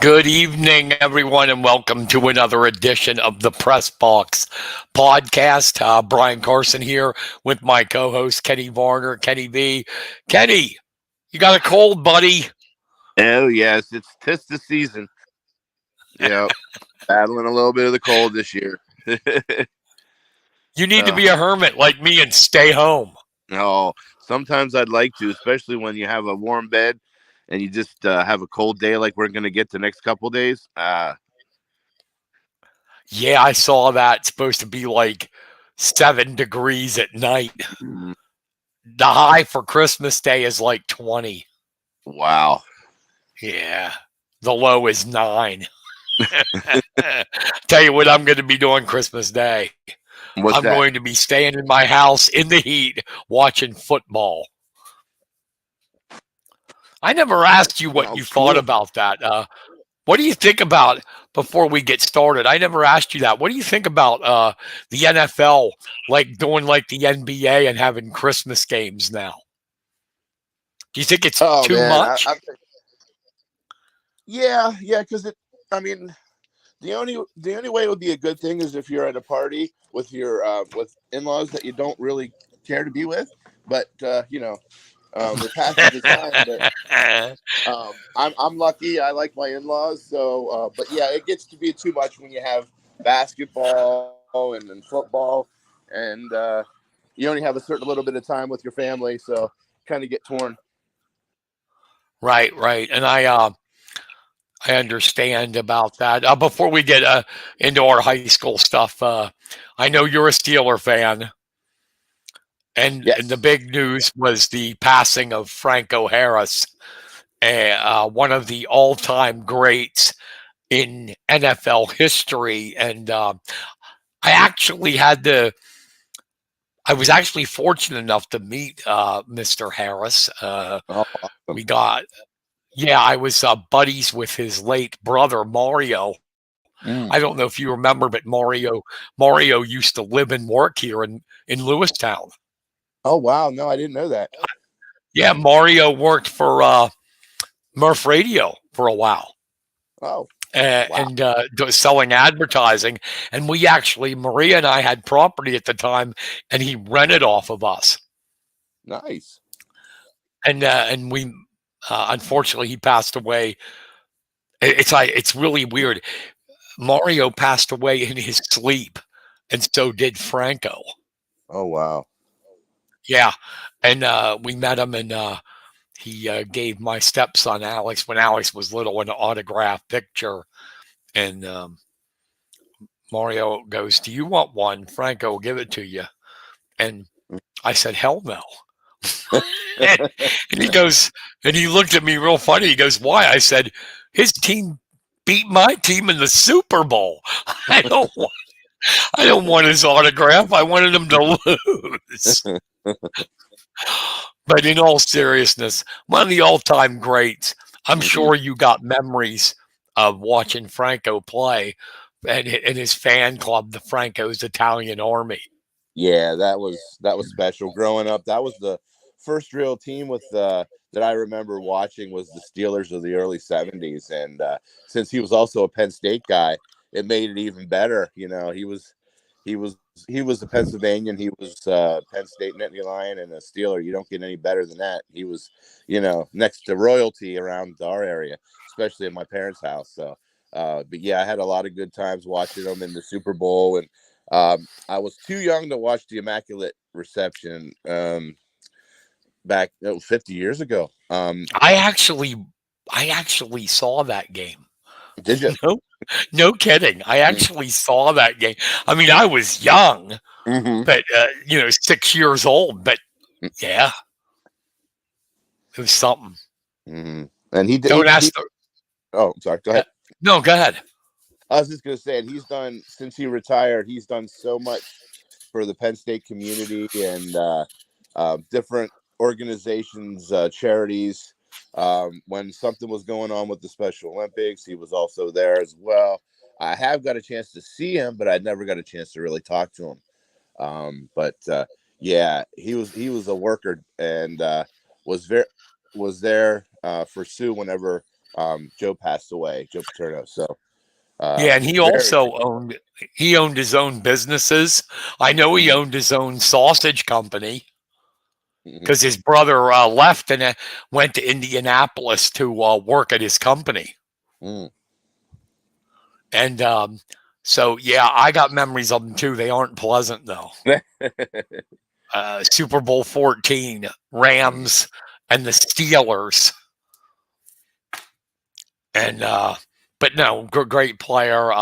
Good evening, everyone, and welcome to another edition of the Press Box podcast. Brian Carson here with my co-host Kenny Varner, Kenny V. Kenny, you got a cold, buddy? Oh yes, it's tis the season. Yep, battling a little bit of the cold this year. You need to uh, be a hermit like me and stay home. no, sometimes I'd like to, especially when you have a warm bed and you just have a cold day like we're gonna get the next couple days. Yeah, I saw that. It's supposed to be like 7 degrees at night. Mm, The high for Christmas Day is like 20. wow. Yeah, the low is 9. Tell you what I'm going to be doing Christmas Day. What's I'm that? going to be staying in my house in the heat watching football. I never asked you what Oh, you thought cool. about that. What do you think about, before we get started? I never asked you that. What do you think about the NFL like doing like the NBA and having Christmas games now? Do you think it's Oh too man, much? yeah, because I mean, the only way it would be a good thing is if you're at a party with in-laws that you don't really care to be with, but with passage of time. But I'm lucky. I like my in-laws. So, but yeah, it gets to be too much when you have basketball and football, and you only have a certain little bit of time with your family. So, kind of get torn. Right. And I understand about that. Before we get into our high school stuff, I know you're a Steeler fan, and the Yes. big news was the passing of Franco Harris, one of the all-time greats in NFL history. And I actually had to. I was actually fortunate enough to meet Mr. Harris. Oh, awesome. We got Yeah, I was buddies with his late brother Mario. I Mm. don't know if you remember, but Mario used to live and work here in Lewistown. Oh, wow. No, I didn't know that. Yeah, Mario worked for Murph Radio for a while, Oh, wow. and selling advertising. And Maria and I had property at the time, and he rented off of us. Nice. And we, unfortunately, he passed away. It's really weird. Mario passed away in his sleep, and so did Franco. Oh, wow. Yeah, and we met him, and he gave my stepson Alex, when Alex was little, an autograph picture. And Mario goes, "Do you want one?" Franco will give it to you. And I said, "Hell no." and he goes, and he looked at me real funny. He goes, "Why?" I said, "His team beat my team in the Super Bowl. I don't want, I don't want his autograph. I wanted him to lose." But in all seriousness, one of the all-time greats. I'm Mhm. sure you got memories of watching Franco play, and his fan club, the Franco's Italian Army. Yeah, that was special. Growing up, that was the first real team with that I remember watching was the Steelers of the early '70s, and since he was also a Penn State guy, it made it even better. He was a Pennsylvanian. He was Penn State Nittany Lion and a Steeler. You don't get any better than that. He was, next to royalty around our area, especially at my parents' house. So, but yeah, I had a lot of good times watching him in the Super Bowl, and I was too young to watch the Immaculate Reception back 50 years ago. I actually, I actually saw that game. Did you? No, no kidding. I actually saw that game. I mean, I was young, Mm-hmm. but 6 years old. But yeah, it was something. Mm-hmm. And he, Don't he, ask he, the. oh, I'm sorry. Go uh, ahead. No, go ahead. I was just going to say, and he's done, since he retired, he's done so much for the Penn State community and different organizations, charities. When something was going on with the Special Olympics, he was also there as well. I have got a chance to see him, but I never got a chance to really talk to him. But yeah, he was a worker and was there for Sue whenever Joe passed away, Joe Paterno. So Yeah, and he very, also owned his own businesses. I know he owned his own sausage company because his brother left and went to Indianapolis to work at his company. mm. And so, yeah, I got memories of them too. They aren't pleasant though. Super Bowl 14, Rams and the Steelers. And but no, great player.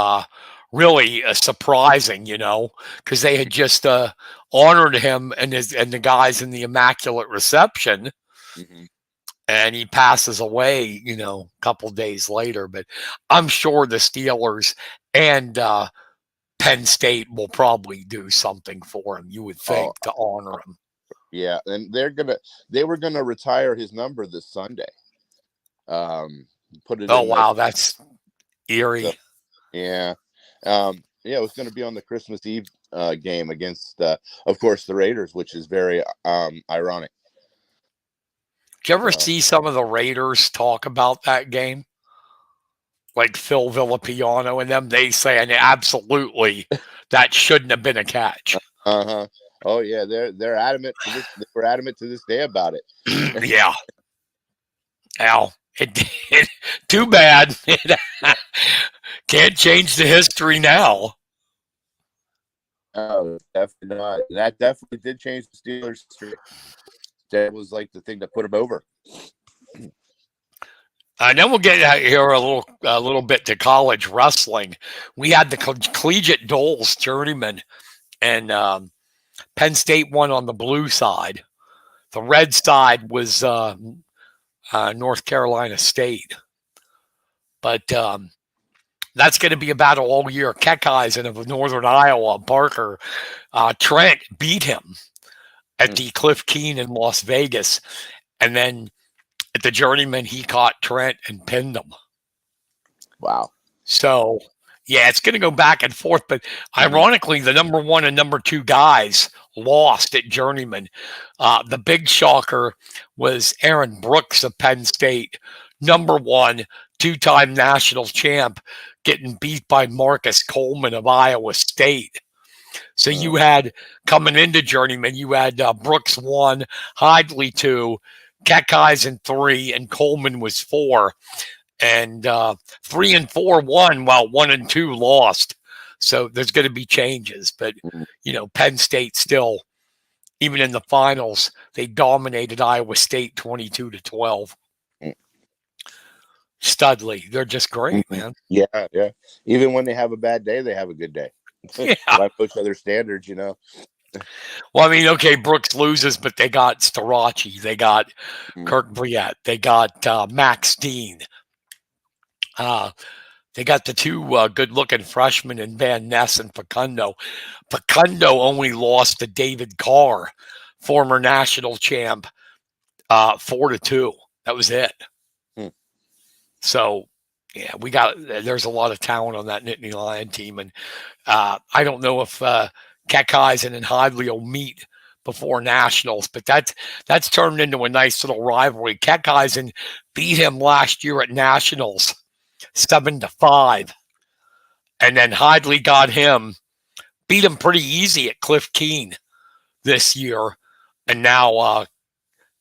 Really surprising, because they had just honored him and the guys in the Immaculate Reception, and he passes away, a couple days later. But I'm sure the Steelers and Penn State will probably do something for him. You would think to honor him. Yeah, and they were gonna retire his number this Sunday. Put it. Oh wow, that's eerie. So, yeah. It was going to be on the Christmas Eve game against, of course, the Raiders, which is very ironic. Did you ever see some of the Raiders talk about that game? Like Phil Villapiano and them, they saying absolutely that shouldn't have been a catch. Uh-huh. Oh yeah, they're adamant to this. They were adamant to this day about it. Yeah. Al, too bad. Can't change the history now. Oh, definitely not. That definitely did change the Steelers' history. That was like the thing that put them over. Then we'll get here a little bit to college wrestling. We had the collegiate Doles journeyman, and Penn State won on the blue side. The red side was North Carolina State. But that's going to be a battle all year. Keckeisen of Northern Iowa, Parker, Trent beat him at the Cliff Keen in Las Vegas. And then at the journeyman, he caught Trent and pinned him. Wow. So, yeah, it's going to go back and forth. But ironically, the number 1 and number 2 guys lost at journeyman. The big shocker was Aaron Brooks of Penn State, number 1, 2-time national champ, getting beat by Marcus Coleman of Iowa State. So you had, coming into journeyman, you had Brooks 1, Hidley 2, Keckeisen 3, and Coleman was 4. And 3 and 4 won, while 1 and 2 lost. So there's going to be changes. But, Penn State still, even in the finals, they dominated Iowa State 22-12. Studley, they're just great, man. Yeah. Even when they have a bad day, they have a good day. Yeah. By push other standards, Well, I mean, okay, Brooks loses, but they got Starachi, they got Kirk Briette, they got Max Dean. They got the 2 good-looking freshmen in Van Ness and Facundo. Facundo only lost to David Carr, former national champ, 4-2. That was it. So, yeah, there's a lot of talent on that Nittany Lion team. And I don't know if Keckeisen and Hidley will meet before nationals, but that's turned into a nice little rivalry. Keckeisen beat him last year at nationals 7-5. And then Hidley beat him pretty easy at Cliff Keen this year. And now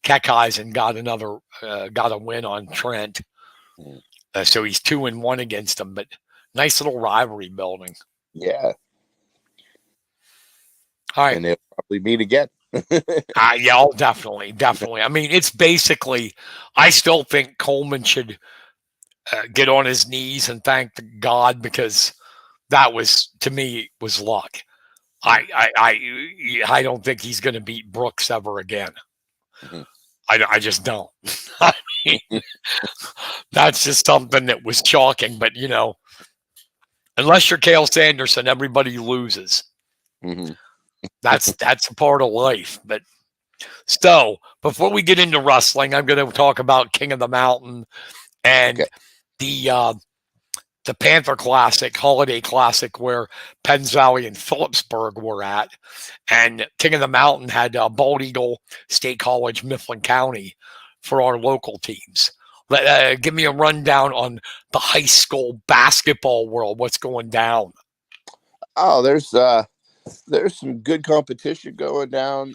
Keckeisen got a win on Trent. So he's 2-1 against him, but nice little rivalry building. Yeah. All right. And they'll probably meet again. Yeah, definitely. I mean, it's basically, I still think Coleman should get on his knees and thank God, because that was, to me, was luck. I don't think he's going to beat Brooks ever again. I just don't. I mean, that's just something that was shocking. But, unless you're Cale Sanderson, everybody loses. That's a part of life. But so, before we get into wrestling, I'm going to talk about King of the Mountain and the Panther Classic, Holiday Classic, where Penns Valley and Phillipsburg were at. And King of the Mountain had Bald Eagle, State College, Mifflin County for our local teams. Give me a rundown on the high school basketball world. What's going down? Oh, there's some good competition going down.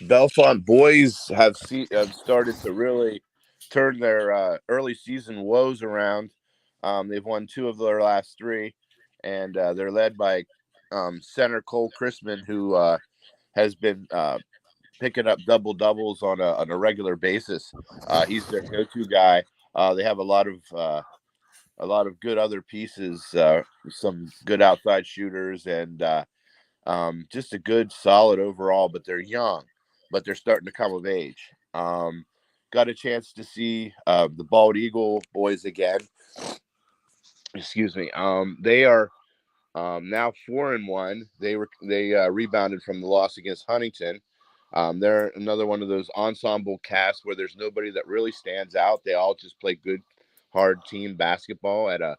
Belfont boys have started to really turn their early season woes around. They've won 2 of their last 3, and they're led by center Cole Chrisman, who has been picking up double doubles on a regular basis. He's their go-to guy. They have a lot of good other pieces, some good outside shooters, and just a good, solid overall. But they're young, but they're starting to come of age. Got a chance to see the Bald Eagle boys again. Excuse me. They are now 4-1. They rebounded from the loss against Huntington. They're another one of those ensemble casts where there's nobody that really stands out. They all just play good, hard team basketball at a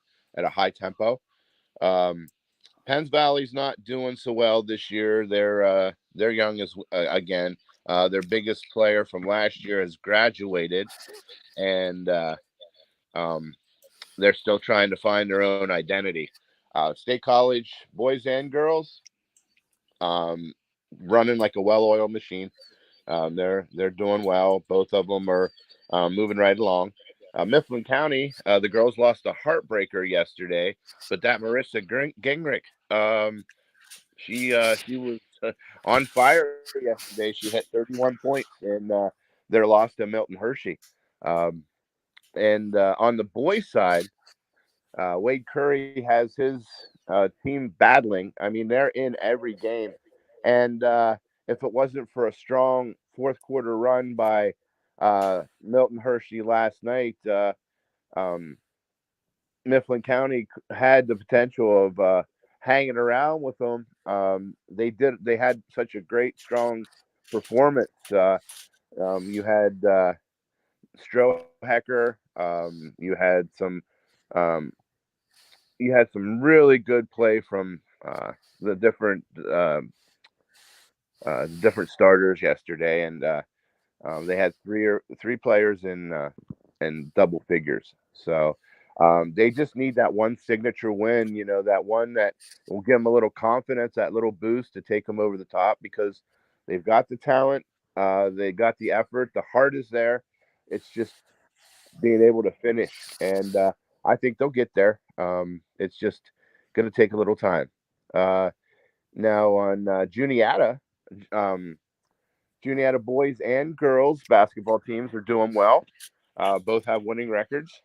high tempo. Penns Valley's not doing so well this year. They're young as again. Their biggest player from last year has graduated, and they're still trying to find their own identity. State College boys and girls, running like a well-oiled machine. They're doing well. Both of them are moving right along. Mifflin County, the girls lost a heartbreaker yesterday, but that Marissa Gingrich, she was on fire yesterday. She hit 31 points in their loss to Milton Hershey. And on the boys' side, Wade Curry has his team battling. I mean, they're in every game. And if it wasn't for a strong fourth quarter run by Milton Hershey last night, Mifflin County had the potential of hanging around with them. They had such a great, strong performance. You had Strohecker. Um, you had some really good play from the different starters yesterday, and they had three players in double figures. So they just need that one signature win. You know, that one that will give them a little confidence, that little boost to take them over the top, because they've got the talent, they got the effort, the heart is there. It's just being able to finish, and I think they'll get there. It's just going to take a little time. Now on Juniata, Juniata boys and girls basketball teams are doing well. Both have winning records.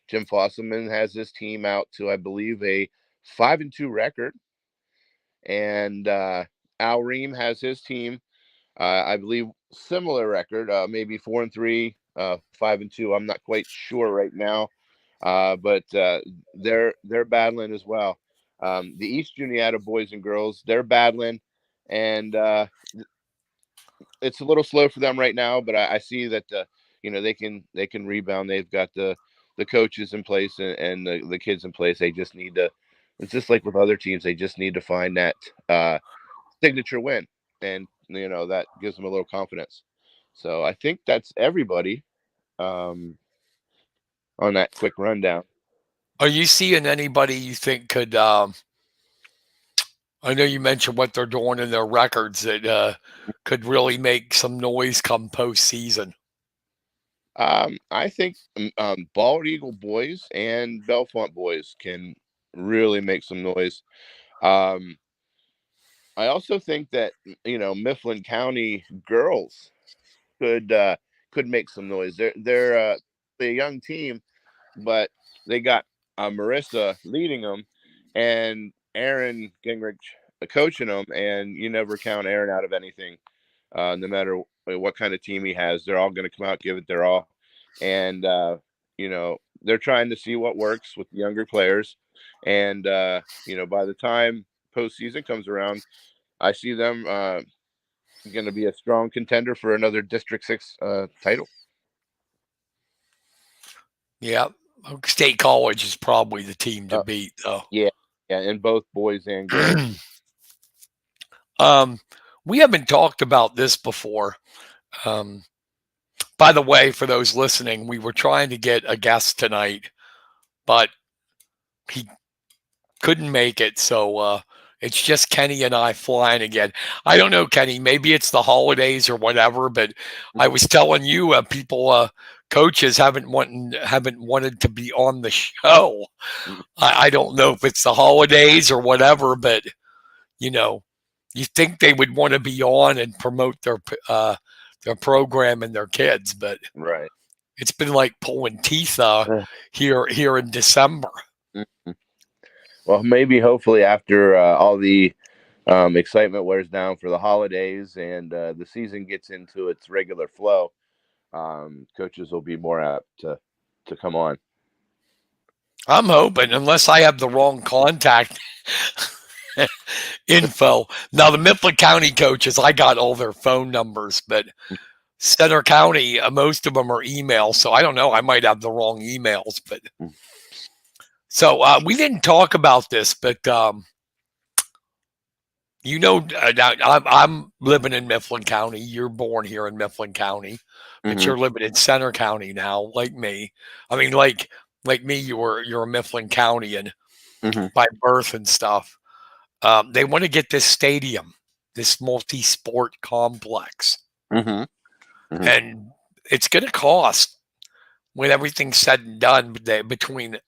Jim Fosselman has his team out to, I believe, a 5-2 record, and Al Ream has his team, I believe, similar record, maybe 4-3, 5-2. I'm not quite sure right now, but they're battling as well. The East Juniata boys and girls, they're battling, and it's a little slow for them right now. But I see that they can rebound. They've got the coaches in place and the kids in place. They just need to. It's just like with other teams. They just need to find that signature win, and that gives them a little confidence. So I think that's everybody on that quick rundown. Are you seeing anybody you think could? I know you mentioned what they're doing in their records that could really make some noise come postseason. I think Bald Eagle boys and Belfont boys can really make some noise. I also think that Mifflin County girls could make some noise. They're a young team, but they got Marissa leading them and Aaron Gingrich coaching them, and you never count Aaron out of anything. No matter what kind of team he has, they're all going to come out, give it their all, and they're trying to see what works with younger players. And by the time postseason comes around, I see them going to be a strong contender for another District 6 title. Yeah, State College is probably the team to beat, though. Yeah, in both boys and girls. We haven't talked about this before. By the way, for those listening, we were trying to get a guest tonight, but he couldn't make it. So it's just Kenny and I flying again. I don't know, Kenny. Maybe it's the holidays or whatever. But I was telling you, coaches haven't wanted to be on the show. I don't know if it's the holidays or whatever, but you know, you think they would want to be on and promote their program and their kids, but Right. it's been like pulling teeth here in December. Well, maybe hopefully after all the excitement wears down for the holidays and the season gets into its regular flow, coaches will be more apt to come on. I'm hoping, unless I have the wrong contact info. Now, the Mifflin County coaches, I got all their phone numbers, but Center County, most of them are emails. So I don't know. I might have the wrong emails, but so we didn't talk about this, but I'm living in Mifflin County. You're born here in Mifflin County, but you're living in Center County now, like me. I mean, like me, you're a Mifflin Countyan by birth and stuff. They want to get this stadium, this multi-sport complex, and it's going to cost, when everything's said and done, between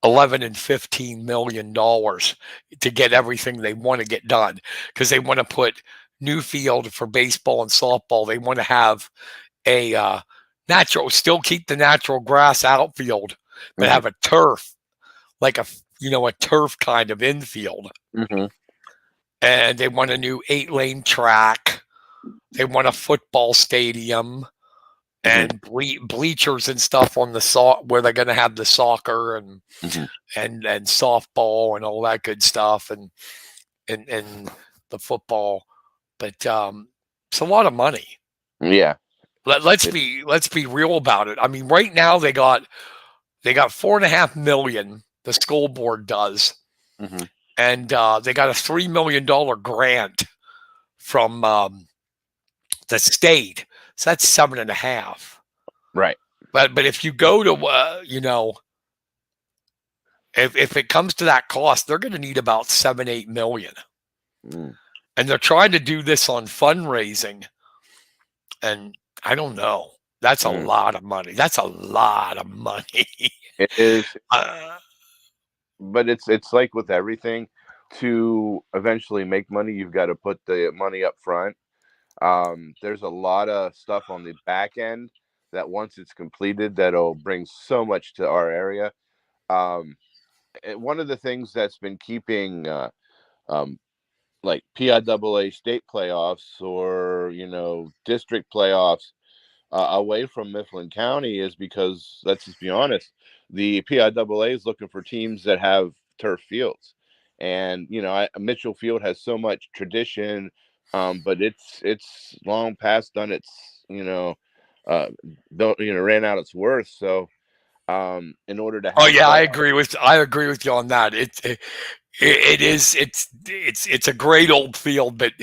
$11 and $15 million to get everything they want to get done, because they want to put new field for baseball and softball. They want to have a still keep the natural grass outfield, but have a turf, like a turf kind of infield. And they want a new 8-lane track. They want a football stadium and bleachers and stuff on the where they're going to have the soccer and softball and all that good stuff and the football. But it's a lot of money. Yeah. Let's be real about it. I mean, right now they got $4.5 million. The school board does, and they got a $3 million grant from the state. So that's 7.5. Right. But if you go to if it comes to that cost, they're going to need about 7-8 million. And they're trying to do this on fundraising, and I don't know. That's a lot of money. That's a lot of money. It is. But it's like with everything, to eventually make money, you've got to put the money up front. There's a lot of stuff on the back end that once it's completed, that'll bring so much to our area. One of the things that's been keeping like PIAA state playoffs or district playoffs away from Mifflin County is because, let's just be honest, the PIAA is looking for teams that have turf fields, and Mitchell Field has so much tradition, but it's long past done its ran out its worth. So in order to have I agree with you on that. It's a great old field, but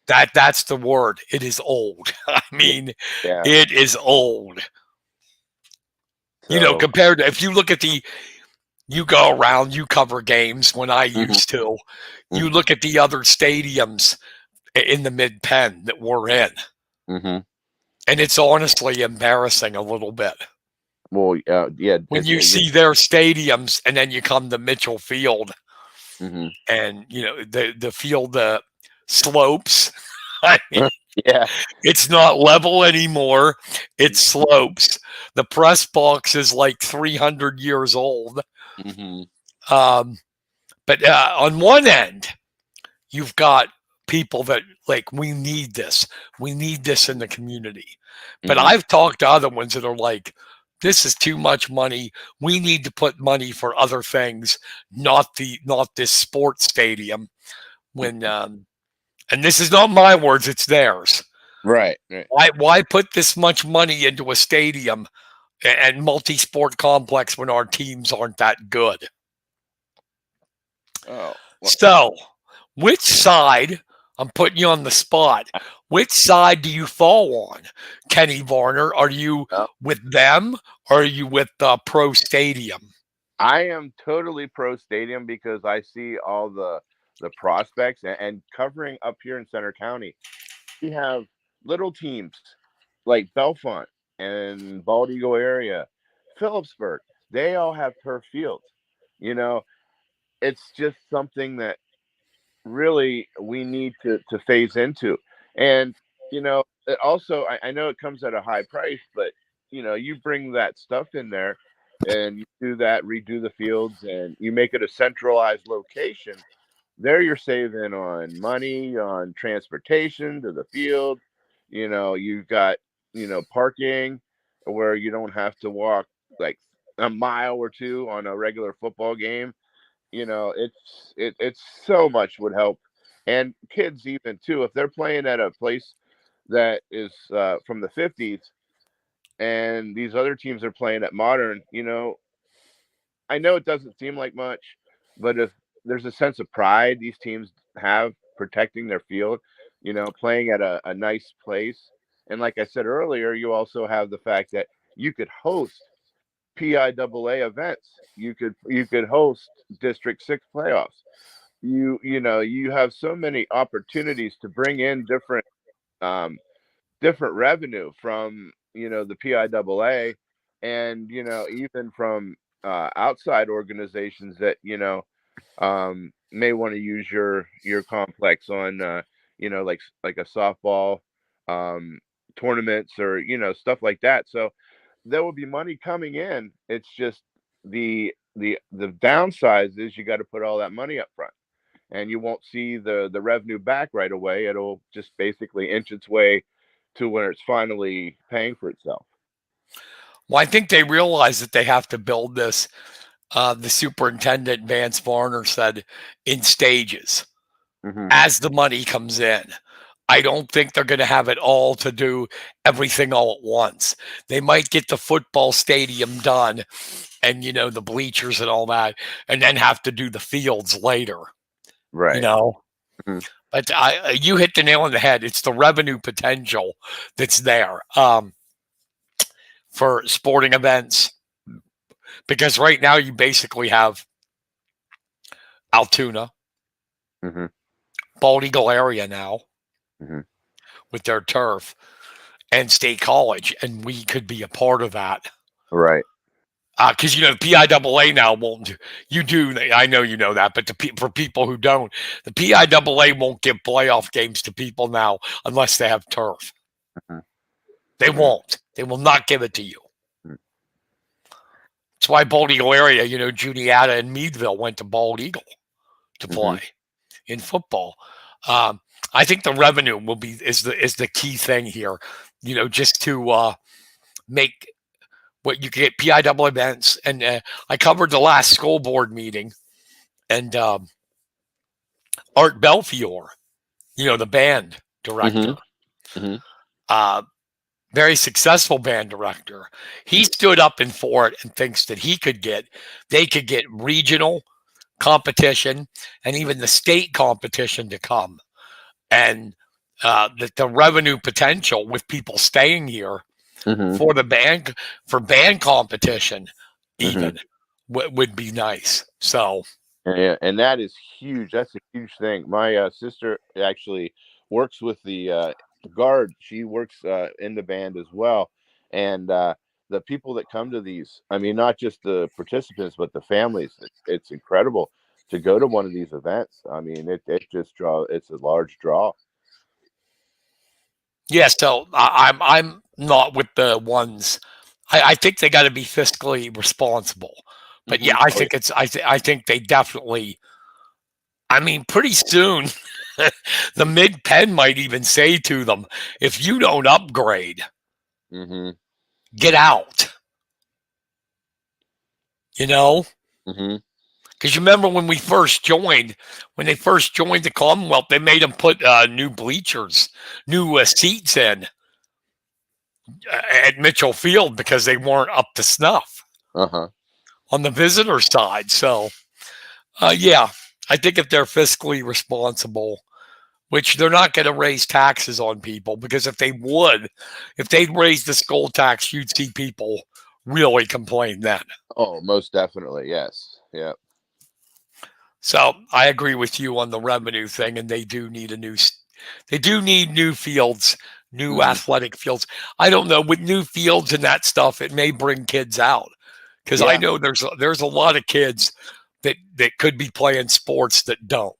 that's the word. It is old. I mean, It is old. So, compared to, if you look at you go around, you cover games when I used to, you look at the other stadiums in the Mid-Penn that we're in, and it's honestly embarrassing a little bit. Well, yeah. When you see their stadiums, and then you come to Mitchell Field, and the field slopes. I mean, it's not level anymore. It slopes. The press box is like 300 years old. But on one end, you've got people that like, we need this. We need this in the community. But I've talked to other ones that are like, this is too much money. We need to put money for other things, not this sports stadium. When and this is not my words, it's theirs. Right. Why put this much money into a stadium and multi-sport complex when our teams aren't that good? Oh. So, which side I'm putting you on the spot. Which side do you fall on, Kenny Varner? Are you with them or are you with Pro Stadium? I am totally pro stadium because I see all the prospects and covering up here in Center County. We have little teams like Belfont and Bald Eagle area, Phillipsburg. They all have turf fields. You know, it's just something that really we need to phase into. And it also, I know it comes at a high price, but you bring that stuff in there and you do that, redo the fields, and you make it a centralized location. There you're saving on money, on transportation to the field. You've got parking where you don't have to walk like a mile or two on a regular football game. It's so much would help. And kids even too, if they're playing at a place that is from the 50s and these other teams are playing at modern, I know it doesn't seem like much, but if there's a sense of pride these teams have protecting their field, playing at a nice place. And like I said earlier, you also have the fact that you could host PIAA events. You could host District 6 playoffs. You have so many opportunities to bring in different revenue from the PIAA, and even from outside organizations that may want to use your complex on like a softball tournaments or stuff like that. So there will be money coming in. It's just the downside is you got to put all that money up front, and you won't see the revenue back right away. It'll just basically inch its way to where it's finally paying for itself. Well, I think they realize that they have to build this. The superintendent, Vance Varner, said in stages as the money comes in. I don't think they're going to have it all to do everything all at once. They might get the football stadium done and, the bleachers and all that, and then have to do the fields later. Right. But you hit the nail on the head. It's the revenue potential that's there for sporting events. Because right now you basically have Altoona, Bald Eagle area now with their turf, and State College, and we could be a part of that. Right. Because, the PIAA now won't. You do. I know you know that, but for people who don't, the PIAA won't give playoff games to people now unless they have turf. They won't. They will not give it to you. That's why Bald Eagle area, Juniata and Meadville went to Bald Eagle to play in football. I think the revenue is the key thing here, just to make what you get PIAA events. And I covered the last school board meeting, and Art Belfiore, the band director, very successful band director. He stood up and for it and thinks that they could get regional competition and even the state competition to come. And that the revenue potential with people staying here for band competition even would be nice. So yeah, and that is huge. That's a huge thing. My sister actually works with the Guard. She works in the band as well, and the people that come to these, I mean, not just the participants but the families, it's incredible to go to one of these events. I mean, it's a large draw. Yeah, so I'm not with the ones. I think they got to be fiscally responsible, but yeah, I think I think they definitely. I mean, pretty soon, the Mid-Penn might even say to them, if you don't upgrade, get out. Because you remember when they first joined the Commonwealth, they made them put new bleachers, new seats in at Mitchell Field because they weren't up to snuff on the visitor side. So, yeah, I think if they're fiscally responsible, which they're not going to raise taxes on people, because if they'd raise the skull tax, you'd see people really complain then. Oh, most definitely. Yes. Yeah. So I agree with you on the revenue thing, and they do need new fields, new athletic fields. I don't know, with new fields and that stuff, it may bring kids out, because I know there's a lot of kids that could be playing sports that don't.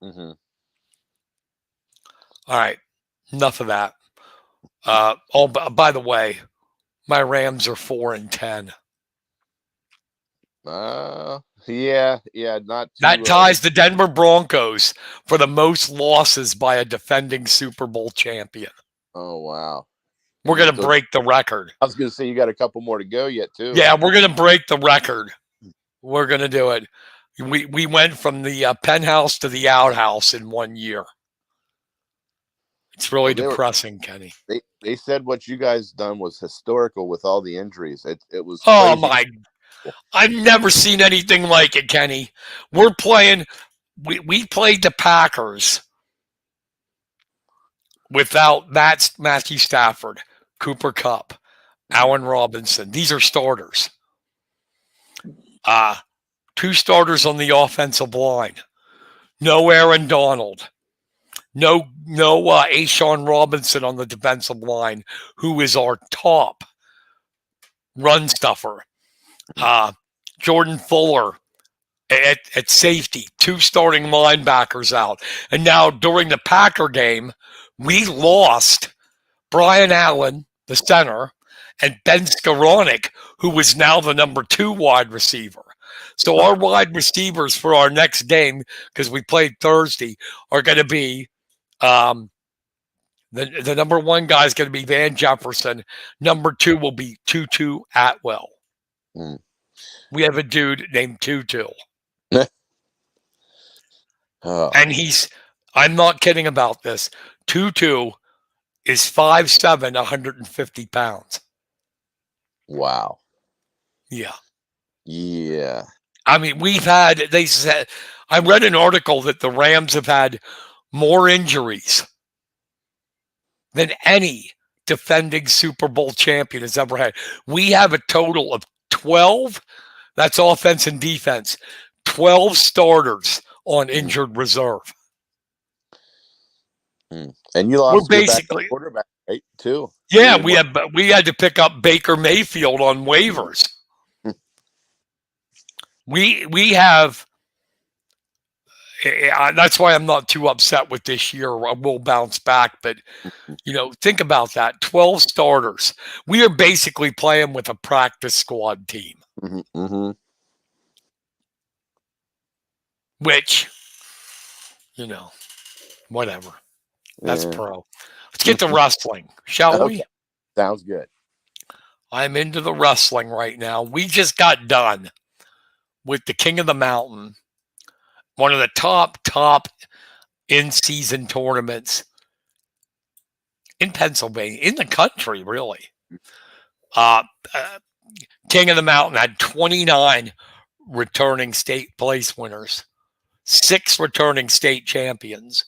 Mm-hmm. All right, enough of that. By the way, my Rams are 4-10. Yeah, not too, that ties the Denver Broncos for the most losses by a defending Super Bowl champion. Oh wow, we're gonna break the record. I was gonna say you got a couple more to go yet too. Yeah, we're gonna break the record. We're gonna do it. We went from the penthouse to the outhouse in 1 year. It's really depressing, Kenny. They said what you guys done was historical with all the injuries. It was. Oh my! I've never seen anything like it, Kenny. We're playing. We played the Packers without Matthew Stafford, Cooper Kupp, Allen Robinson. These are starters. 2 starters on the offensive line. No Aaron Donald. No Ashawn Robinson on the defensive line, who is our top run stuffer. Jordan Fuller at safety, 2 starting linebackers out. And now during the Packer game, we lost Brian Allen, the center, and Ben Skoranek, who was now the number 2 wide receiver. So our wide receivers for our next game, because we played Thursday, are going to be the number 1 guy is going to be Van Jefferson. Number 2 will be Tutu Atwell. We have a dude named Tutu. And I'm not kidding about this. Tutu is 5'7", 150 pounds. Wow. Yeah. Yeah. I mean, they said, I read an article that the Rams have had more injuries than any defending Super Bowl champion has ever had. We have a total of 12, that's offense and defense, 12 starters on injured reserve. And you lost basically quarterback, right? Too. Yeah, we had to pick up Baker Mayfield on waivers. We have. That's why I'm not too upset with this year. We'll bounce back, but think about that: 12 starters. We are basically playing with a practice squad team, which, whatever. That's pro. Let's get to wrestling, shall we? Sounds good. I'm into the wrestling right now. We just got done with the King of the Mountain, one of the top in-season tournaments in Pennsylvania, in the country, really. King of the Mountain had 29 returning state place winners, 6 returning state champions.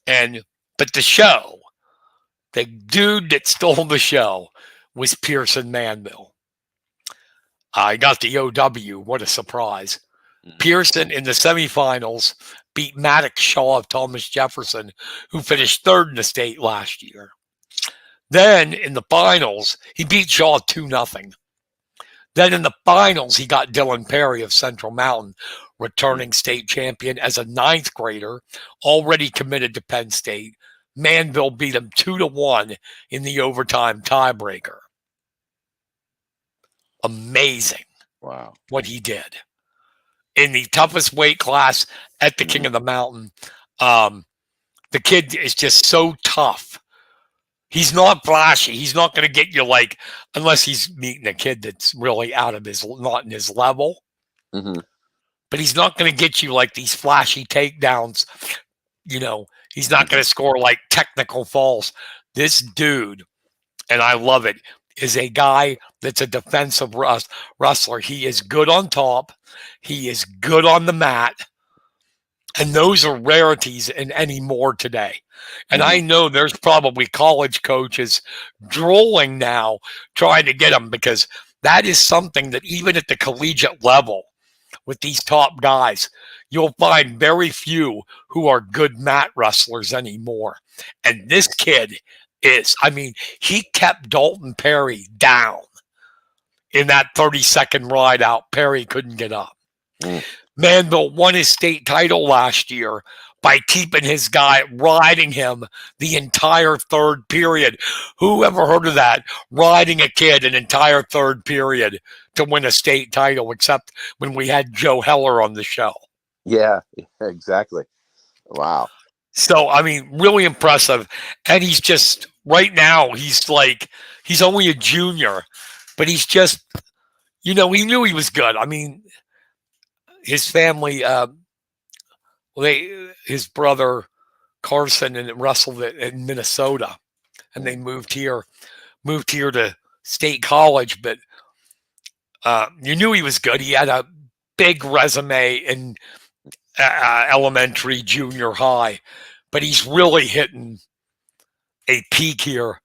But the dude that stole the show was Pearson Manville. I got the OW. What a surprise. Pearson in the semifinals beat Maddox Shaw of Thomas Jefferson, who finished 3rd in the state last year. Then in the finals, he beat Shaw 2-0. Then in the finals, he got Dylan Perry of Central Mountain, returning state champion as a 9th grader, already committed to Penn State. Manville beat him 2-1 in the overtime tiebreaker. Amazing. Wow. What he did. In the toughest weight class at the King of the Mountain, the kid is just so tough. He's not flashy. He's not going to get you unless he's meeting a kid that's really not in his level. But he's not going to get you these flashy takedowns. He's not going to score technical falls. This dude, and I love it, is a guy that's a defensive wrestler. He is good on top. He is good on the mat. And those are rarities in anymore today. And I Mhm. know there's probably college coaches drooling now trying to get them, because that is something that even at the collegiate level with these top guys, you'll find very few who are good mat wrestlers anymore. And this kid is, I mean, he kept Dalton Perry down in that 30-second ride out. Perry couldn't get up. Mm. Manville won his state title last year by keeping his guy, riding him the entire third period. Who ever heard of that? Riding a kid an entire third period to win a state title, except when we had Joe Heller on the show. Yeah, exactly. Wow. So, I mean, really impressive. And he's just, right now, he's only a junior, but he's just, he knew he was good. I mean, his family, his brother Carson and wrestled in Minnesota, and they moved here to State College. But you knew he was good. He had a big resume in elementary, junior high, but he's really hitting a peak here.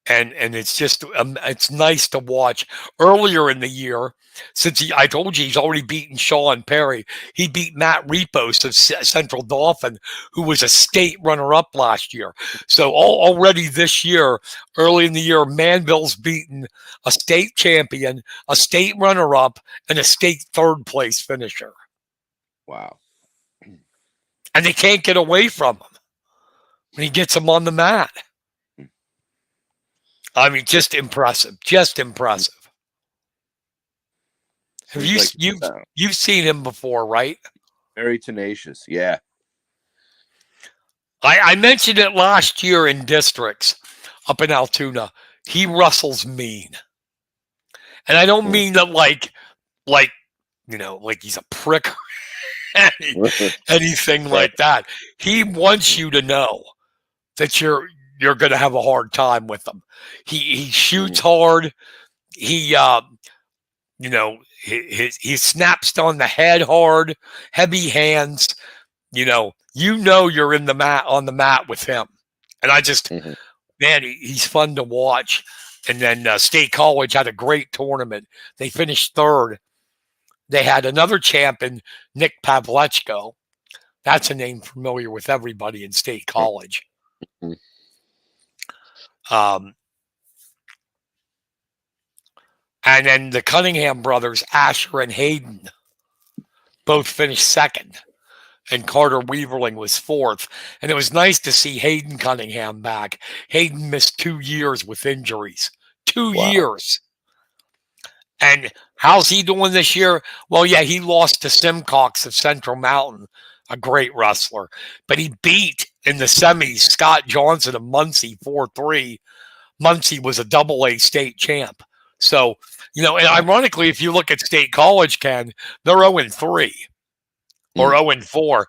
And it's just it's nice to watch. Earlier in the year, since I told you he's already beaten Sean Perry, he beat Matt Repos of Central Dauphin, who was a state runner-up last year. So already this year, early in the year, Manville's beaten a state champion, a state runner-up, and a state third-place finisher. Wow. And they can't get away from him when he gets them on the mat. I mean, just impressive. Just impressive. Have you you've seen him before, right? Very tenacious. Yeah. I mentioned it last year in districts up in Altoona. He wrestles mean, and I don't mean that like like he's a prick, anything like that. He wants you to know that you're going to have a hard time with him. He shoots hard. He he snaps on the head hard, heavy hands. You're in the mat on the mat with him, and I just man, he's fun to watch. And then State College had a great tournament. They finished third. They had another champion, Nick Pavlechko. That's a name familiar with everybody in State College. And then the Cunningham brothers, Asher and Hayden, both finished second. And Carter Weaverling was fourth. And it was nice to see Hayden Cunningham back. Hayden missed 2 years with injuries. 2 years. And how's he doing this year? Well, yeah, he lost to Simcox of Central Mountain, a great wrestler. But he beat in the semis Scott Johnson of Muncie 4-3. Muncie was a AA state champ. So, and ironically, if you look at State College, Ken, they're 0-3 or 0-4.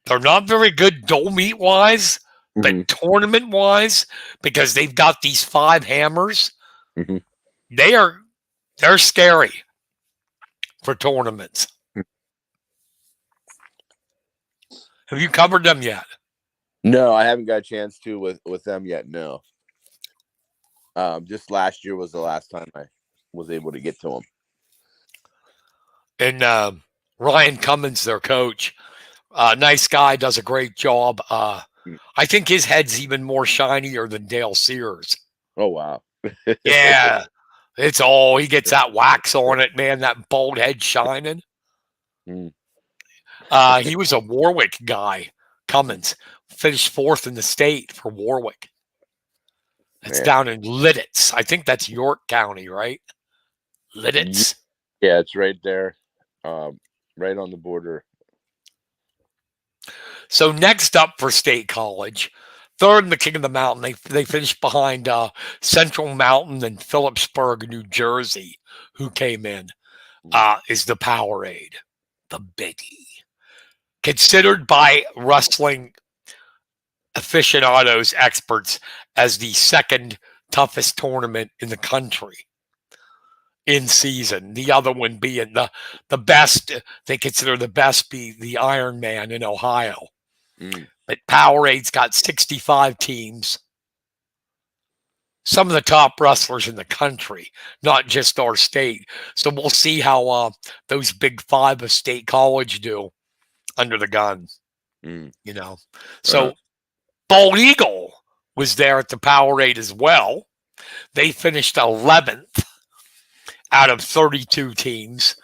They're not very good dole meet wise, but tournament wise, because they've got these 5 hammers. They're scary for tournaments. Have you covered them yet? No, I haven't got a chance to with them yet. No. Just last year was the last time I was able to get to them. And Ryan Cummins, their coach, nice guy, does a great job. I think his head's even more shinier than Dale Sears. Oh, wow. Yeah. He gets that wax on it, man, that bald head shining. He was a Warwick guy, Cummins. Finished 4th in the state for Warwick. It's down in Lidditz. I think that's York County, right? Lidditz? Yeah, it's right there. Right on the border. So next up for State College, third in the King of the Mountain, they finished behind Central Mountain and Phillipsburg, New Jersey, who came in, is the Powerade, the biggie. Considered by wrestling aficionados, experts, as the second toughest tournament in the country. in season. The other one being the best, they consider the best be the Ironman in Ohio. But Powerade's got 65 teams. Some of the top wrestlers in the country, not just our state. So we'll see how those big five of State College do under the gun. So Bald Eagle was there at the Powerade as well. They finished 11th out of 32 teams,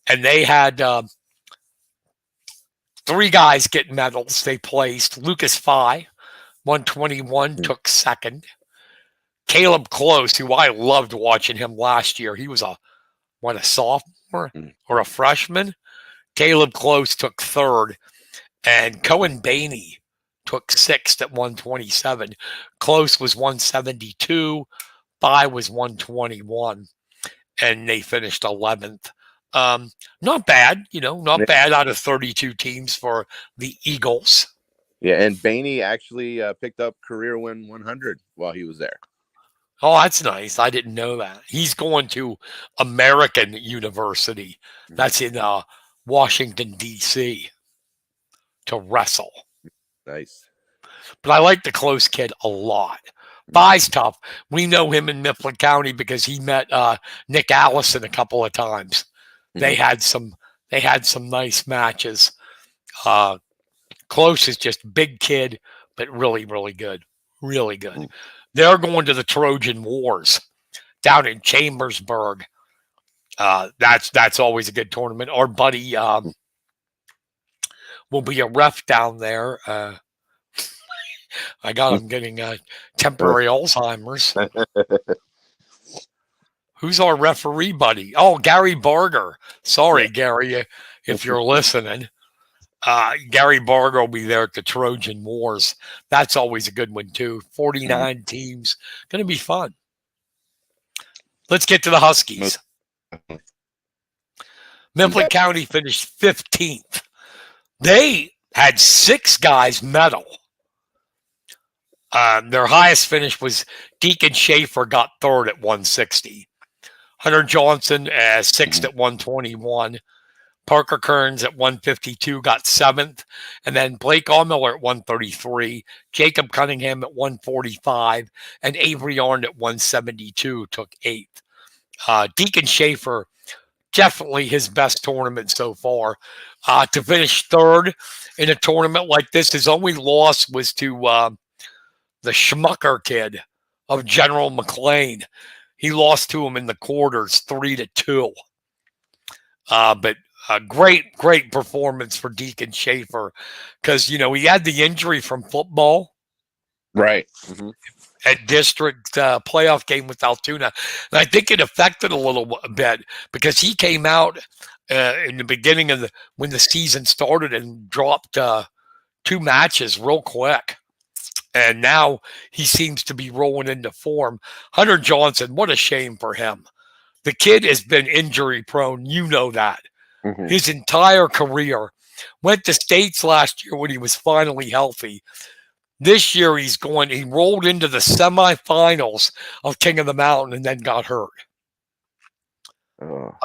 and they had 3 guys get medals. They placed Lucas Fye, 121, took second. Caleb Close, who I loved watching him last year. He was a sophomore or a freshman. Caleb Close took third, and Cohen Baney took 6th at 127. Close was 172. Fye was 121, and they finished 11th. Not bad, not bad out of 32 teams for the Eagles. Yeah, and Baney actually picked up career win 100 while he was there. Oh, that's nice. I didn't know that. He's going to American University. That's in Washington, D.C. to wrestle. Nice. But I like the Close kid a lot. Fye's tough. We know him in Mifflin County because he met Nick Allison a couple of times. They had some nice matches. Close is just big kid, but really, really good. Really good. They're going to the Trojan Wars down in Chambersburg. That's always a good tournament. Our buddy will be a ref down there. I got him getting temporary Alzheimer's. Who's our referee buddy? Oh, Gary Barger. Sorry, Gary, if you're listening. Gary Barger will be there at the Trojan Wars. That's always a good one, too. 49 teams. Going to be fun. Let's get to the Huskies. Mifflin County finished 15th. They had 6 guys medal. Their highest finish was Deacon Schaefer got 3rd at 160. Hunter Johnson 6th at 121. Parker Kearns at 152 got 7th. And then Blake Allmiller at 133. Jacob Cunningham at 145. And Avery Arndt at 172 took 8th. Deacon Schaefer, definitely his best tournament so far. To finish 3rd in a tournament like this, his only loss was to the Schmucker kid of General McLean. He lost to him in the quarters, 3-2. But a great performance for Deacon Schaefer because, he had the injury from football. Right. At district playoff game with Altoona. And I think it affected a little bit because he came out in the beginning of when the season started and dropped 2 matches real quick. And now he seems to be rolling into form. Hunter Johnson, what a shame for him. The kid has been injury prone. You know that. His entire career. Went to states last year when he was finally healthy. This year he rolled into the semifinals of King of the Mountain and then got hurt.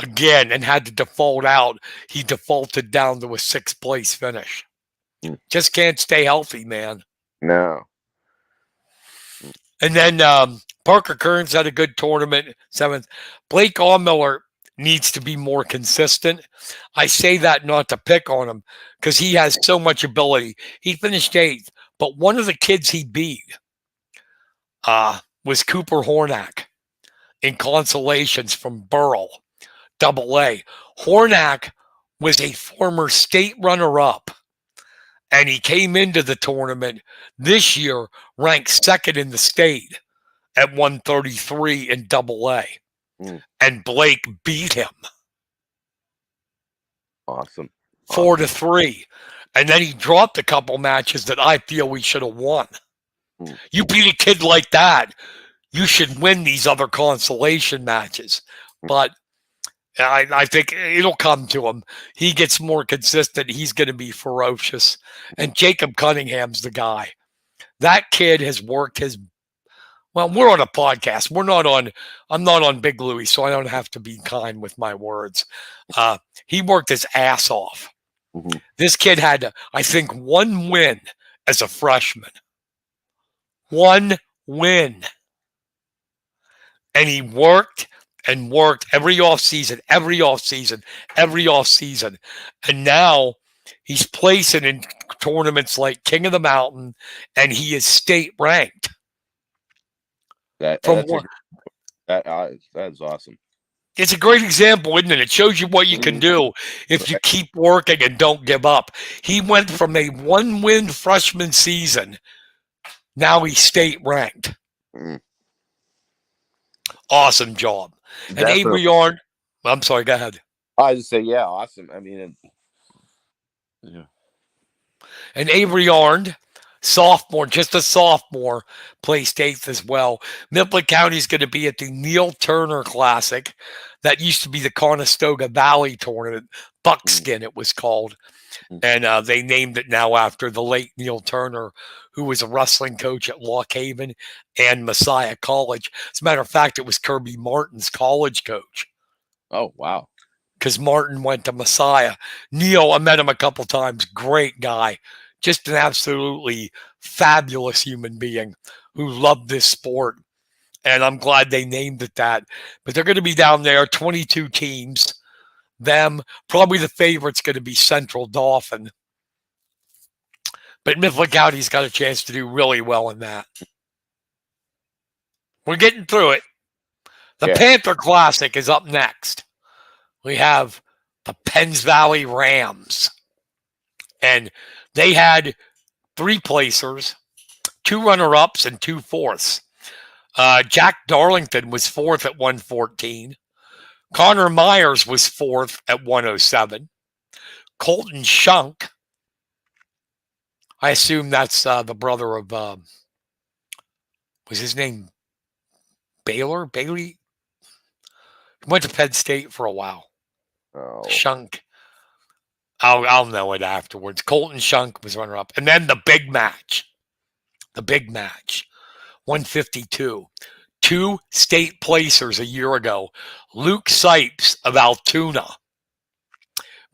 Again, and had to default out. He defaulted down to a 6th place finish. Just can't stay healthy, man. No. And then Parker Kearns had a good tournament, 7th. Blake Allmiller needs to be more consistent. I say that not to pick on him because he has so much ability. He finished 8th, but one of the kids he beat was Cooper Hornack in consolations from Burrell, AA. Hornack was a former state runner-up, and he came into the tournament this year ranked 2nd in the state at 133 in AA. And Blake beat him. Awesome. 4-3. And then he dropped a couple matches that I feel we should have won. You beat a kid like that, you should win these other consolation matches. But I think it'll come to him. He gets more consistent. He's going to be ferocious. And Jacob Cunningham's the guy. That kid has worked his Well, we're on a podcast. We're not on. I'm not on Big Louie, so I don't have to be kind with my words. He worked his ass off. Mhm. This kid had, I think, one win as a freshman. One win. And he worked and worked every offseason. And now he's placing in tournaments like King of the Mountain, and he is state ranked. From That's awesome. It's a great example, isn't it? It shows you what you can do if you keep working and don't give up. He went from a one-win freshman season. Now he's state ranked. Mm. Awesome job. And Avery Yarn, I'm sorry, go ahead. I just say, yeah, awesome. I mean, yeah. And Avery Yarn, sophomore, just a sophomore, placed 8th as well. Mifflin County is going to be at the Neil Turner Classic. That used to be the Conestoga Valley Tournament. Buckskin, it was called. And they named it now after the late Neil Turner, who was a wrestling coach at Lock Haven and Messiah College. As a matter of fact, it was Kirby Martin's college coach. Oh, wow. Because Martin went to Messiah. Neil, I met him a couple times. Great guy. Just an absolutely fabulous human being who loved this sport. And I'm glad they named it that. But they're going to be down there, 22 teams. Them, probably the favorite's going to be Central Dauphin. But Mifflin County's got a chance to do really well in that. We're getting through it. The Panther Classic is up next. We have the Penns Valley Rams. And they had 3 placers, 2 runner-ups, and 2 fourths. Jack Darlington was 4th at 114. Connor Myers was 4th at 107. Colton Shunk, I assume that's the brother of, was his name Bailey? He went to Penn State for a while. Oh. Shunk. I'll know it afterwards. Colton Shunk was runner-up. And then the big match. 152. 2 state placers a year ago. Luke Sipes of Altoona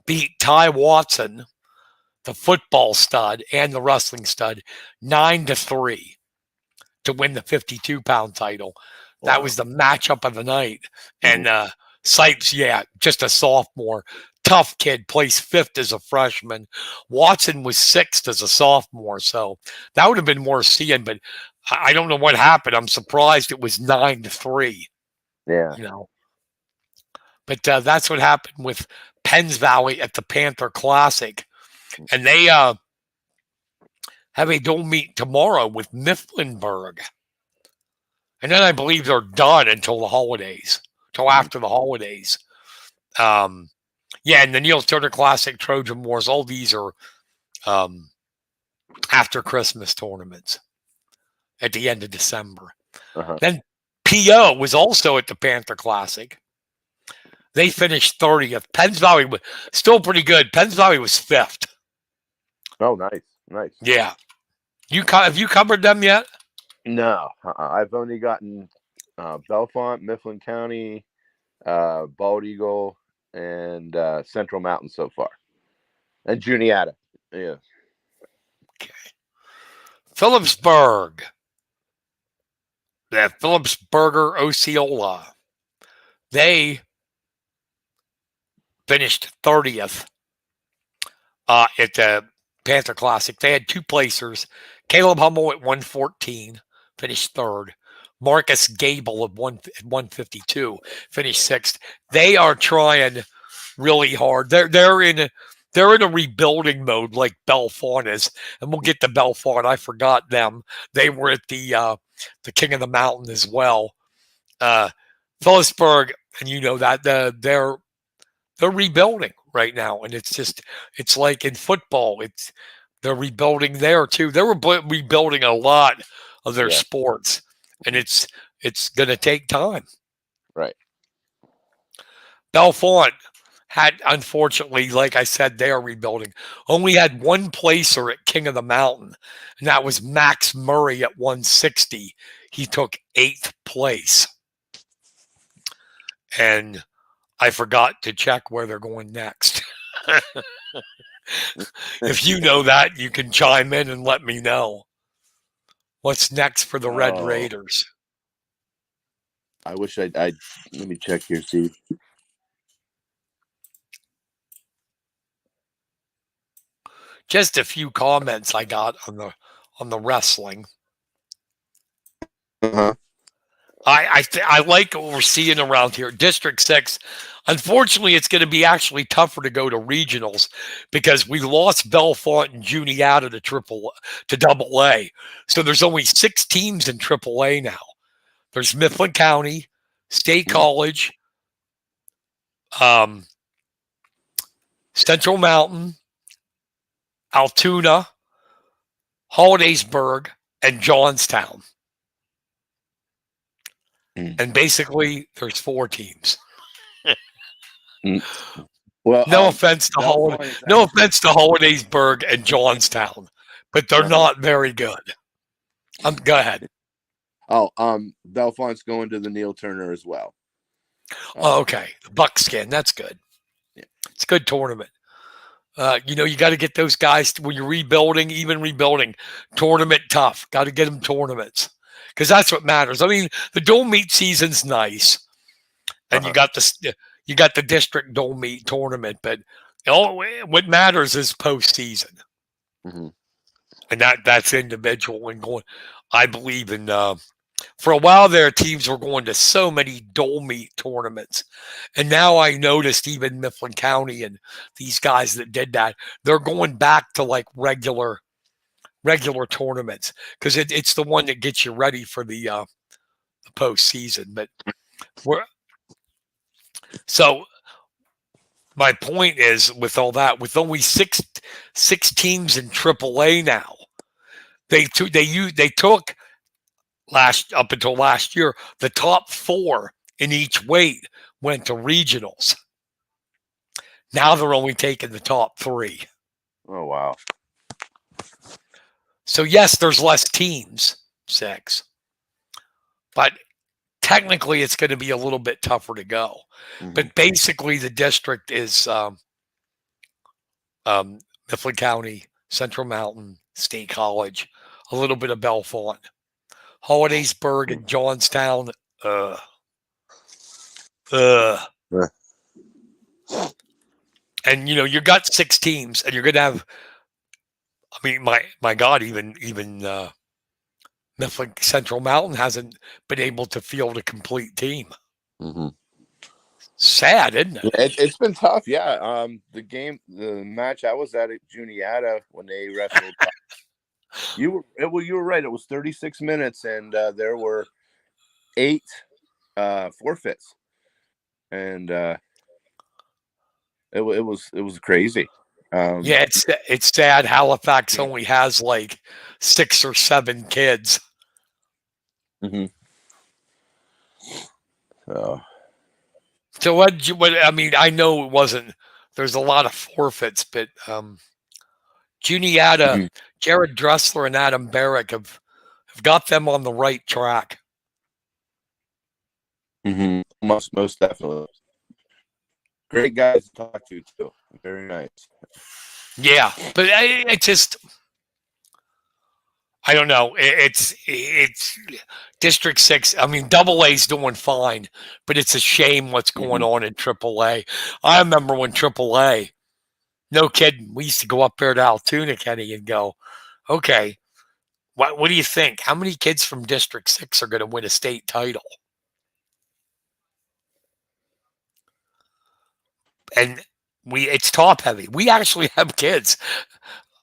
beat Ty Watson, the football stud and the wrestling stud, 9-3 to win the 52-pound title. Wow. That was the matchup of the night. And Sipes, just a sophomore. Tough kid, placed 5th as a freshman. Watson was 6th as a sophomore. So that would have been worth seeing, but I don't know what happened. I'm surprised it was 9-3. Yeah. But that's what happened with Penns Valley at the Panther Classic. And they have a dual meet tomorrow with Mifflinburg. And then I believe they're done until the holidays, till after the holidays. And the Neil Turner Classic, Trojan Wars, all these are after Christmas tournaments at the end of December. Then PO was also at the Panther Classic. They finished 30th. Penns Valley was still pretty good. Penns Valley was 5th. Oh, nice. Yeah. Have you covered them yet? No. I've only gotten Bellefonte, Mifflin County, Bald Eagle, and Central Mountain so far. And Juniata. Yeah. Okay. Phillipsburg. The Phillipsburger Osceola. They finished 30th at the Panther Classic. They had 2 placers. Caleb Hummel at 114 finished 3rd. Marcus Gable at 152 finished 6th. They are trying really hard. They're in a rebuilding mode like Bellefonte is, and we'll get to Bellefonte. I forgot them. They were at the King of the Mountain as well. Phillipsburg, and you know that they're rebuilding right now, and it's like in football. They're rebuilding there too. They were rebuilding a lot of their sports, and it's going to take time. Right. Bellefonte had, unfortunately, like I said, they are rebuilding. Only had 1 placer at King of the Mountain, and that was Max Murray at 160. he took 8th place. And I forgot to check where they're going next. If you know that, you can chime in and let me know. What's next for the Red Raiders? I wish I'd let me check here, see. Just a few comments I got on the wrestling. Uh-huh. I like what we're seeing around here. District 6, unfortunately, it's going to be actually tougher to go to regionals because we lost Bellefonte and Juniata to Double A. So there's only 6 teams in Triple A now. There's Mifflin County, State College, Central Mountain, Altoona, Hollidaysburg, and Johnstown. And basically, there's 4 teams. Well, no offense to Hollidaysburg and Johnstown, but they're not very good. Go ahead. Bellefonte's going to the Neil Turner as well. Okay, the Buckskin, that's good. Yeah. It's a good tournament. You got to get those guys when you're rebuilding, tournament tough. Got to get them tournaments because that's what matters. I mean, the dome meet season's nice, and you got the district dome meet tournament, but what matters is postseason, and that's individual and going. I believe in. For a while there, teams were going to so many dome meet tournaments, and now I noticed even Mifflin County and these guys that did that, they're going back to like regular tournaments because it's the one that gets you ready for the postseason. But so my point is, with all that, with only six teams in AAA now, they took up until last year, the top 4 in each weight went to regionals. Now they're only taking the top 3. Oh, wow. So, yes, there's less teams, 6. But technically, it's going to be a little bit tougher to go. But basically, the district is Mifflin County, Central Mountain, State College, a little bit of Bellefonte. Hollidaysburg and Johnstown. And you got 6 teams, and you're gonna have. I mean, my God, even Mifflin Central Mountain hasn't been able to field a complete team. Sad, isn't it? It's been tough, yeah. The match I was at Juniata when they wrestled. You were right. It was 36 minutes, and there were 8 forfeits, and it was crazy. Yeah, it's sad. Halifax only has like 6 or 7 kids. So what? I mean, I know it wasn't. There's a lot of forfeits, but Juniata, Jared Dressler and Adam Barrick have got them on the right track. Most definitely. Great guys to talk to too. Very nice. Yeah, but it just, I don't know. It's District 6. I mean, Double A's doing fine, but it's a shame what's going on in Triple A. I remember when Triple A, no kidding, we used to go up there to Altoona, Kenny, and go, okay, what do you think? How many kids from District 6 are going to win a state title? And it's top heavy. We actually have kids.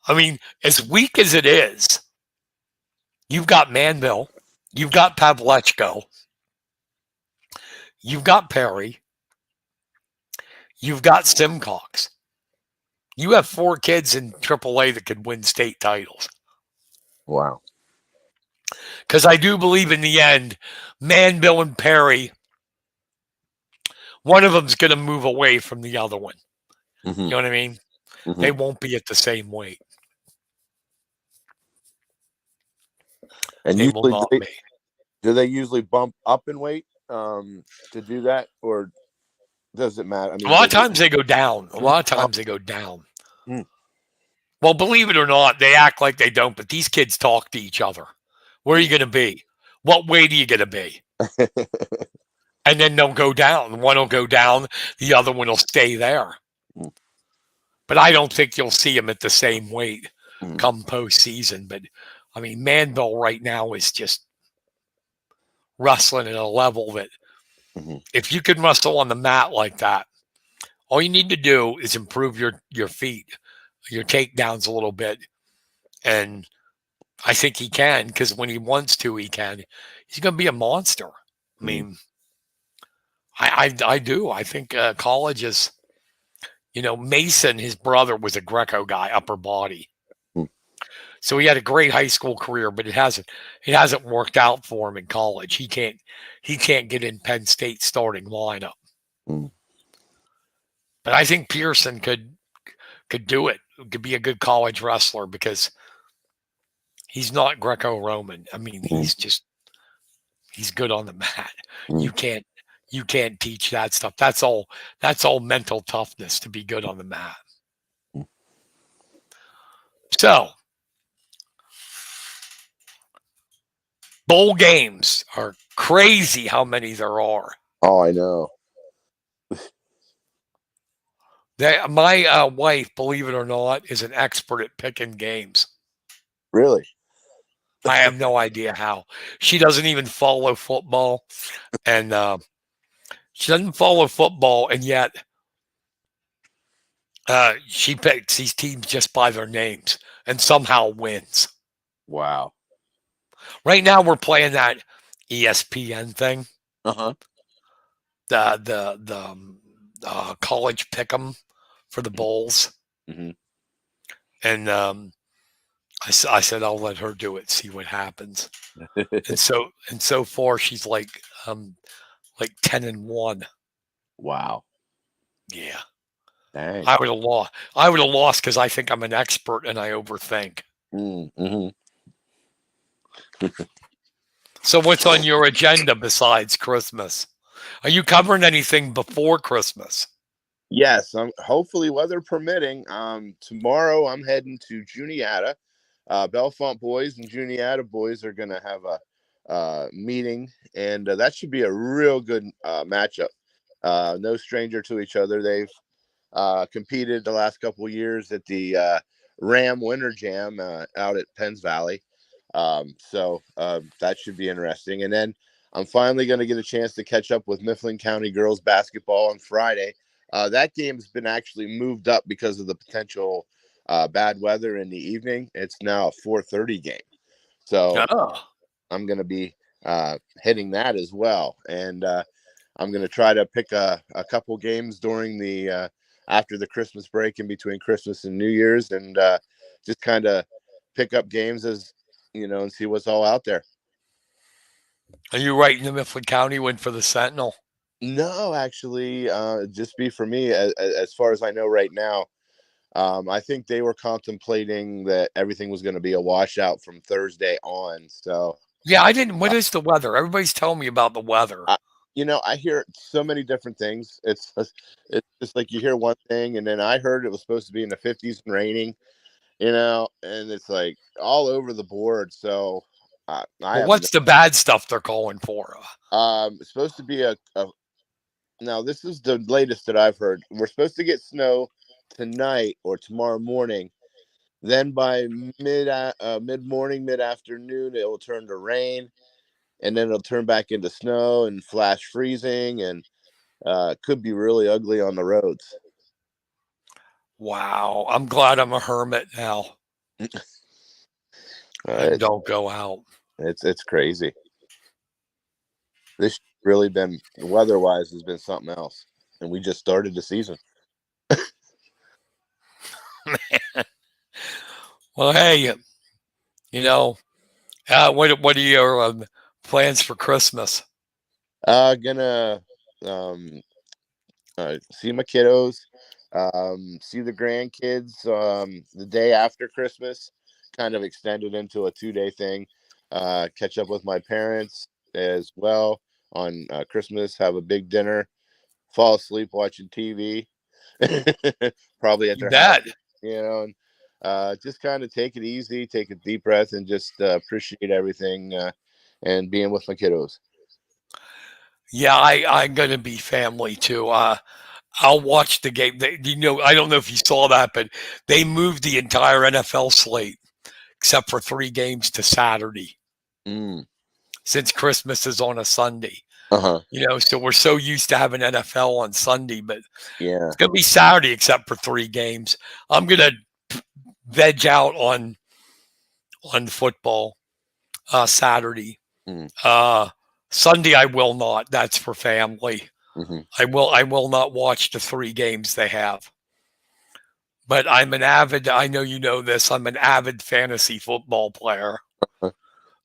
I mean, as weak as it is, you've got Manville, you've got Pavlechko, you've got Perry, you've got Simcox. You have 4 kids in AAA that could win state titles. Wow. Because I do believe in the end, Manville and Perry, one of them's going to move away from the other one. You know what I mean? They won't be at the same weight. And they will not be. Do they usually bump up in weight to do that, or does it matter? I A mean, lot of does it? times they go down. A lot of times they go down. Hmm. Well, believe it or not, they act like they don't, but these kids talk to each other. Where are you going to be? What weight are you going to be? And then they'll go down. One will go down, the other one will stay there. Mm. But I don't think you'll see them at the same weight Mm. come postseason. But I mean, Manville right now is just wrestling at a level that Mhm. if you can wrestle on the mat like that, all you need to do is improve your feet, your takedowns a little bit. And I think he can, because when he wants to, he can. He's going to be a monster. I mean, I do. I think college is, Mason, his brother, was a Greco guy, upper body. Mm. So he had a great high school career, but it hasn't worked out for him in college. He can't get in Penn State starting lineup. Mm. But I think Pearson could do it. Could be a good college wrestler because he's not Greco-Roman. I mean, he's good on the mat. Mm. You can't teach that stuff. That's all mental toughness to be good on the mat. Mm. So, bowl games are crazy how many there are. Oh, I know. My wife, believe it or not, is an expert at picking games. Really? I have no idea how. She doesn't even follow football, and she doesn't follow football, and yet she picks these teams just by their names and somehow wins. Wow. Right now, we're playing that ESPN thing, Uh-huh. the college pick'em for the bowls, Mm-hmm. and I said I'll let her do it, see what happens. And so far, she's like 10-1. Wow. Yeah, Dang. I would have lost. I would have lost because I think I'm an expert and I overthink. Mm-hmm. So what's on your agenda besides Christmas? Are you covering anything before Christmas? Yes, I'm hopefully weather permitting. Tomorrow I'm heading to Juniata. Bellefonte boys and Juniata boys are going to have a meeting, and that should be a real good matchup. No stranger to each other. They've competed the last couple of years at the Ram Winter Jam out at Penns Valley. So that should be interesting. And then I'm finally going to get a chance to catch up with Mifflin County girls basketball on Friday. That game's been actually moved up because of the potential bad weather in the evening. It's now a 4:30 game. So I'm going to be hitting that as well. And I'm going to try to pick a couple games during the after the Christmas break in between Christmas and New Year's, and just kind of pick up games as and see what's all out there. Are you right in the Mifflin County win for the Sentinel? No, actually, just be for me as far as I know right now. I think they were contemplating that everything was going to be a washout from Thursday on. So yeah, I didn't. What is the weather? Everybody's telling me about the weather. I hear so many different things. It's just like you hear one thing, and then I heard it was supposed to be in the 50s and raining, and it's like all over the board. So what's the bad stuff they're calling for? It's supposed to be now this is the latest that I've heard. We're supposed to get snow tonight or tomorrow morning. Then by mid morning, mid afternoon, it will turn to rain, and then it'll turn back into snow and flash freezing, and could be really ugly on the roads. Wow, I'm glad I'm a hermit now. And don't go out. It's crazy. This really been weather-wise has been something else, and we just started the season. Well, hey, what are your plans for Christmas? Gonna see my kiddos, see the grandkids the day after Christmas, kind of extended into a 2-day thing. Catch up with my parents as well on Christmas. Have a big dinner, fall asleep watching TV, probably at You their house, bet. and just kind of take it easy, take a deep breath, and just appreciate everything and being with my kiddos. Yeah, I'm going to be family too. I'll watch the game. I don't know if you saw that, but they moved the entire NFL slate except for 3 games to Saturday Mm. since Christmas is on a Sunday. Uh-huh. So we're so used to having NFL on Sunday, but Yeah. it's going to be Saturday except for 3 games. I'm going to veg out on football Saturday. Mm. Sunday I will not. That's for family. Mm-hmm. I will not watch the 3 games they have. But I'm an avid, I know you know this, I'm an avid fantasy football player.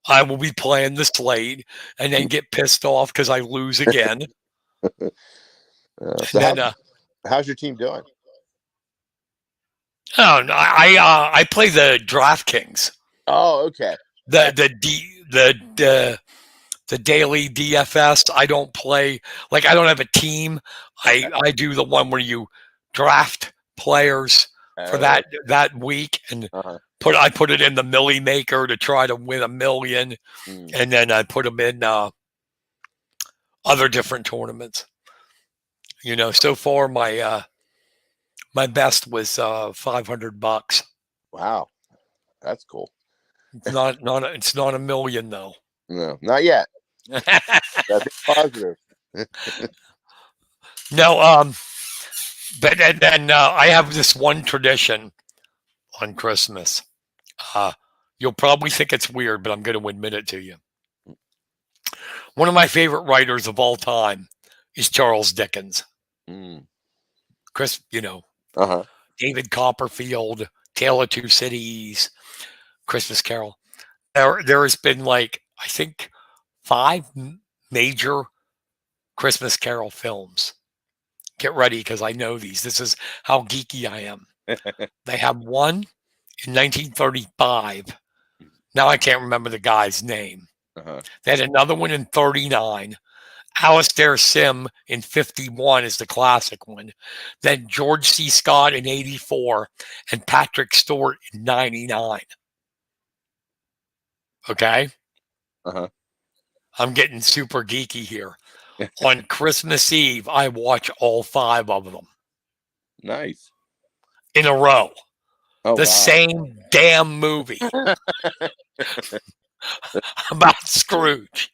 I will be playing the slate and then get pissed off because I lose again. So And then, how's your team doing? oh, no, I play the DraftKings, Oh, okay. the daily DFS. I don't play, like, I don't have a team. Okay. I do the one where you draft players for that week, and Uh-huh. I put it in the Millie Maker to try to win $1 million, and then I put them in other different tournaments. So far my best was $500. Wow, that's cool. It's not $1 million though. No, not yet. That's positive. No, but and then I have this one tradition on Christmas. You'll probably think it's weird, but I'm going to admit it to you. One of my favorite writers of all time is Charles Dickens. Chris, Uh-huh. David Copperfield, Tale of Two Cities, Christmas Carol. There has been, like, I think 5 major Christmas Carol films. Get ready, because I know these. This is how geeky I am. They have one in 1935. Now I can't remember the guy's name. Uh-huh. They had another one in 39. Alastair Sim in 51 is the classic one. Then George C. Scott in 84 and Patrick Stewart in 99. Okay? Uh-huh. I'm getting super geeky here. On Christmas Eve, I watch all 5 of them. Nice. In a row. Oh, the wow. same damn movie about Scrooge.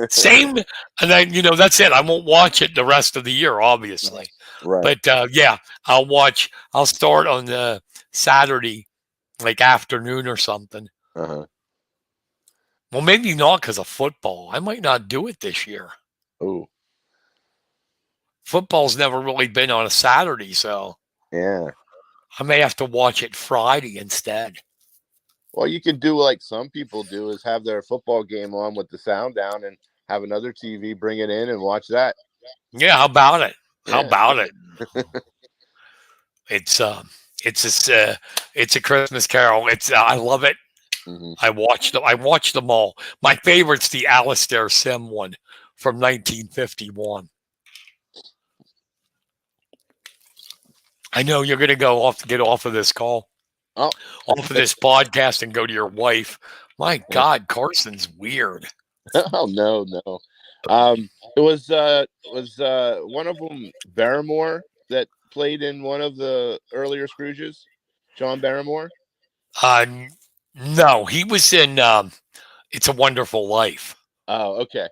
Same, and then that's it. I won't watch it the rest of the year, obviously. Right. But yeah, I'll start on the Saturday, like afternoon or something. Uh-huh. Well, maybe not because of football. I might not do it this year. Oh. Football's never really been on a Saturday, so Yeah. I may have to watch it Friday instead. Well, you can do like some people do, is have their football game on with the sound down and have another TV, bring it in and watch that. Yeah, how about it? How Yeah. about it? It's a Christmas Carol. I love it. Mhm. I watched them all. My favorite's the Alastair Sim one from 1951. I know you're going to get off of this call, Oh. off of this podcast, and go to your wife. My God, Carson's weird. Oh no. It was one of them Barrymore that played in one of the earlier Scrooges, John Barrymore. No, he was in It's a Wonderful Life. Oh, okay.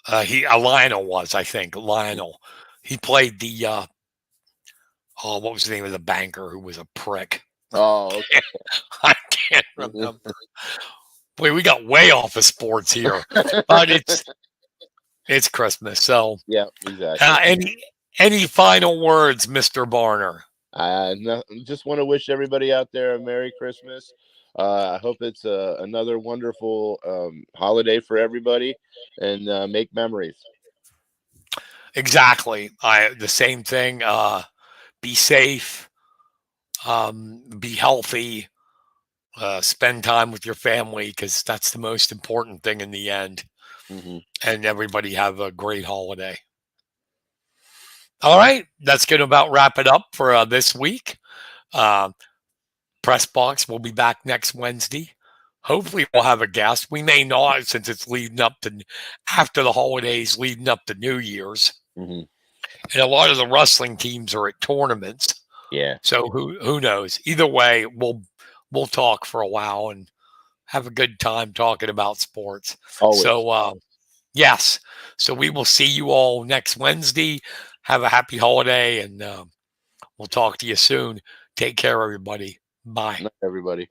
Lionel was, I think. Lionel. He played the what was the name of the banker who was a prick? Oh, okay. I can't remember. Boy, we got way off of sports here, but it's Christmas, so Yeah, exactly. Any final words, Mr. Barner? No, just want to wish everybody out there a Merry Christmas. I hope it's another wonderful holiday for everybody, and make memories. Exactly. The same thing. Be safe. Be healthy. Spend time with your family, because that's the most important thing in the end. Mhm. and everybody have a great holiday. All right, that's going to about wrap it up for this week. Uh, Press Box will be back next Wednesday. Hopefully, we'll have a guest. We may not, since it's leading up to after the holidays, leading up to New Year's, Mhm. and a lot of the wrestling teams are at tournaments. Yeah. So who knows? Either way, we'll talk for a while and have a good time talking about sports. Always. So yes, so we will see you all next Wednesday. Have a happy holiday, and we'll talk to you soon. Take care, everybody. Bye. Not everybody.